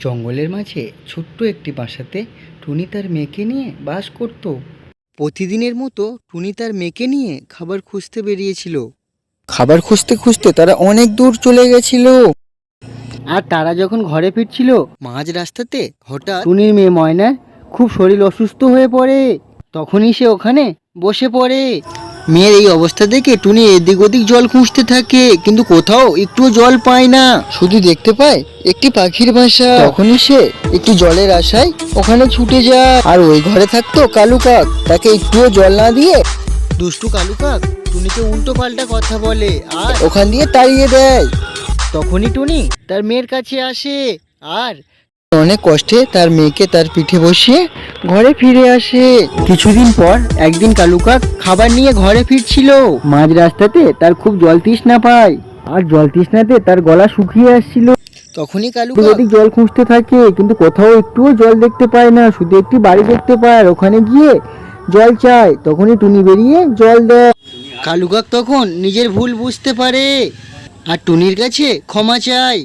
জঙ্গলের মাঝে ছোট্ট একটি বাসাতে টুনি তার মেয়েকে নিয়ে বাস করত। প্রতিদিনের মতো টুনি তার মেয়েকে নিয়ে খাবার খুঁজতে বেরিয়েছিল। খাবার খুঁজতে খুঁজতে তারা অনেক দূর চলে গেছিল। আর তারা যখন ঘরে ফিরছিল মাঝ রাস্তাতে হঠাৎ টুনির মেয়ে ময়নার খুব শরীর অসুস্থ হয়ে পড়ে। তখনই সে ওখানে বসে পড়ে। মেয়ের এই অবস্থা দেখে টুনি এদিক ওদিক জল খুঁজতে থাকে, কিন্তু কোথাও একটুও জল পায় না। শুধু দেখতে পায় একটি পাখির বাসা। তখনই সে একটু জলের আশায় ওখানে ছুটে যায়। আর ওই ঘরে থাকতো কালু কাক। তাকে একটুও জল না দিয়ে দুষ্টু কালু কাক টুনিকে উল্টো পাল্টা কথা বলে আর ওখান দিয়ে তাড়িয়ে দেয়। তখনই টুনি তার মেয়ের কাছে আসে আর অনেক কষ্টে তার মেয়েকে তার পিঠে বসিয়ে ঘরে ফিরে আসে। কিছুদিন পর একদিন কালু কাক খাবার নিয়ে ঘরে ফিরছিল। মাঝ রাস্তাতে তার খুব জল তৃষ্ণা পায় আর জল তৃষ্ণাতে তার গলা শুকিয়ে আসছিল। তখনই কালু কাক জল খুঁজতে থাকে, কিন্তু কোথাও একটুও জল দেখতে পায় না। শুধু একটি বাড়ি দেখতে পায় আর ওখানে গিয়ে জল চায়। তখনই টুনি বেরিয়ে জল দেয়। কালু কাক তখন নিজের ভুল বুঝতে পারে আর টুনির কাছে ক্ষমা চায়।